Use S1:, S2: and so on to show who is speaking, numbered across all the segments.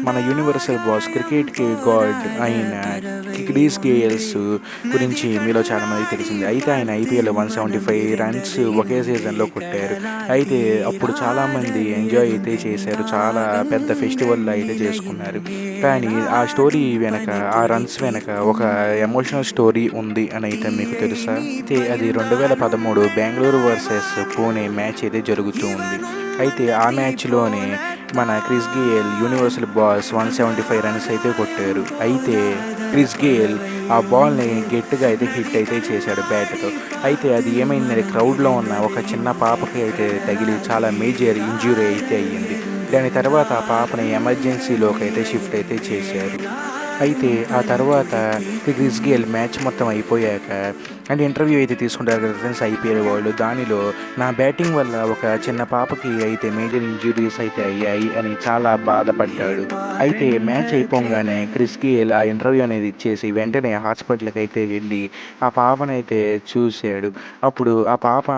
S1: మన universal boss క్రికెట్‌కి God అయిన క్రిస్ గేల్స్ గురించి మీలో చాలామందికి తెలిసిందే. అయితే ఆయన ఐపీఎల్‌లో 175 రన్స్ ఒకే సీజన్‌లో కొట్టారు. అయితే అప్పుడు చాలామంది ఎంజాయ్ అయితే చేశారు. చాలా పెద్ద ఫెస్టివల్‌లా అయితే చేసుకున్నారు. కానీ ఆ స్టోరీ వెనక, ఆ రన్స్ వెనక ఒక ఎమోషనల్ స్టోరీ ఉంది అని అయితే మీకు తెలుసా? అయితే అది 2013 బెంగుళూరు వర్సెస్ పూణే మ్యాచ్ అయితే జరుగుతూ ఉంది. అయితే ఆ మ్యాచ్‌లోనే మన Chris Gayle universal boss 175 runs అయితే కొట్టారు. అయితే క్రిస్ గేల్ ఆ బాల్‌ని గట్టిగా అయితే హిట్ అయితే చేశాడు బ్యాట్‌తో. అయితే అది ఏమైందంటే క్రౌడ్‌లో ఉన్న ఒక చిన్న పాపకి అయితే తగిలి చాలా మేజర్ ఇంజ్యూరీ అయితే అయ్యింది. దాని తర్వాత ఆ పాపని ఎమర్జెన్సీలోకి అయితే షిఫ్ట్ అయితే చేశారు. అయితే ఆ తర్వాత క్రిస్ గేల్ మ్యాచ్ మొత్తం అయిపోయాక అంటే ఇంటర్వ్యూ అయితే తీసుకుంటారు కదా ఫ్రెండ్స్ ఐపీఎల్ వాళ్ళు. దానిలో నా బ్యాటింగ్ వల్ల ఒక చిన్న పాపకి అయితే మేజర్ ఇంజ్యూరీస్ అయితే అయ్యాయి అని చాలా బాధపడ్డాడు. అయితే మ్యాచ్ అయిపోగానే క్రిస్ గేల్ ఆ ఇంటర్వ్యూ అనేది ఇచ్చేసి వెంటనే హాస్పిటల్కి అయితే వెళ్ళి ఆ పాపనైతే చూశాడు. అప్పుడు ఆ పాప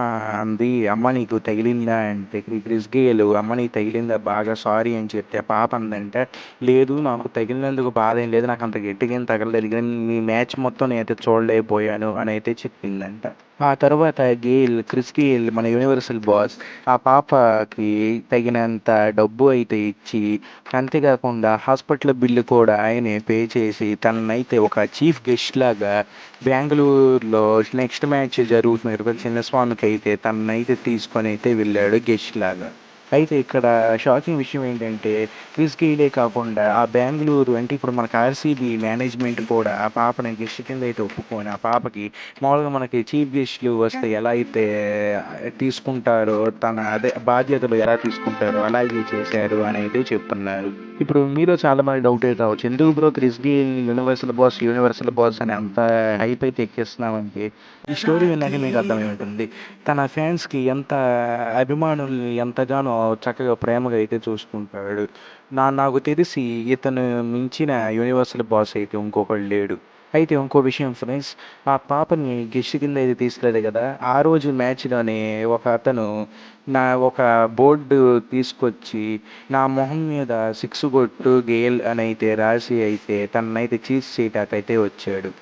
S1: అంది, అమ్మ నీకు తగిలిందా అంటే క్రిస్ గేల్ అమ్మ నీకు తగిలిందా బాగా సారీ అని చెప్తే ఆ పాప అందంటే లేదు నాకు తగిలినందుకు బాధ ఏం లేదు, నాకు అంత గట్టిగా ఏం తగలలేదు కానీ మీ మ్యాచ్ మొత్తం నేనైతే చూడలేకపోయాను అని అయితే చెప్పిందంట. ఆ తర్వాత క్రిస్ గేల్ మన యూనివర్సల్ బాస్ ఆ పాపకి తగినంత డబ్బు అయితే ఇచ్చి, అంతేకాకుండా హాస్పిటల్ బిల్లు కూడా ఆయనే పే చేసి తననైతే ఒక చీఫ్ గెస్ట్ లాగా బెంగుళూరులో నెక్స్ట్ మ్యాచ్ జరుగుతున్న చిన్నస్వామికి అయితే తననైతే తీసుకొని అయితే వెళ్ళాడు గెస్ట్ లాగా. అయితే ఇక్కడ షాకింగ్ విషయం ఏంటంటే క్రిస్ గేలే కాకుండా ఆ బెంగుళూరు అంటే ఇప్పుడు మనకు ఆర్సీబీ మేనేజ్మెంట్ కూడా ఆ పాపని గెస్ట్ కింద అయితే ఒప్పుకొని ఆ పాపకి మామూలుగా మనకి చీఫ్ గెస్ట్లు వస్తే ఎలా అయితే తీసుకుంటారో అదే బాధ్యతలు ఎలా తీసుకుంటారో అలాగే చేశారు అని అయితే చెప్తున్నారు. ఇప్పుడు మీలో చాలా మంది డౌట్ అయితే రావచ్చు, ఎందుకు bro Chris Gayle universal boss అని అంత హైప్ అయితే ఎక్కిస్తున్నామంటే ఈ స్టోరీ విన్నాక మీకు అర్థమై ఉంటుంది. తన ఫ్యాన్స్కి ఎంత అభిమానుల్ని ఎంతగానో చక్కగా ప్రేమగా అయితే చూసుకుంటాడు. నాకు తెలిసి ఇతను మించిన యూనివర్సల్ బాస్ అయితే ఇంకొకడు లేడు. అయితే ఇంకో విషయం ఫ్రెండ్స్, ఆ పాపని గెస్ట్ కింద అయితే తీసుకెళ్ళాడు కదా, ఆ రోజు మ్యాచ్‌లోనే ఒక అతను ఒక బోర్డు తీసుకొచ్చి నా మొహం మీద 6 కొట్టు గేల్ అని అయితే రాసి అయితే తననైతే చీట్ చేయటానికైతే వచ్చాడు.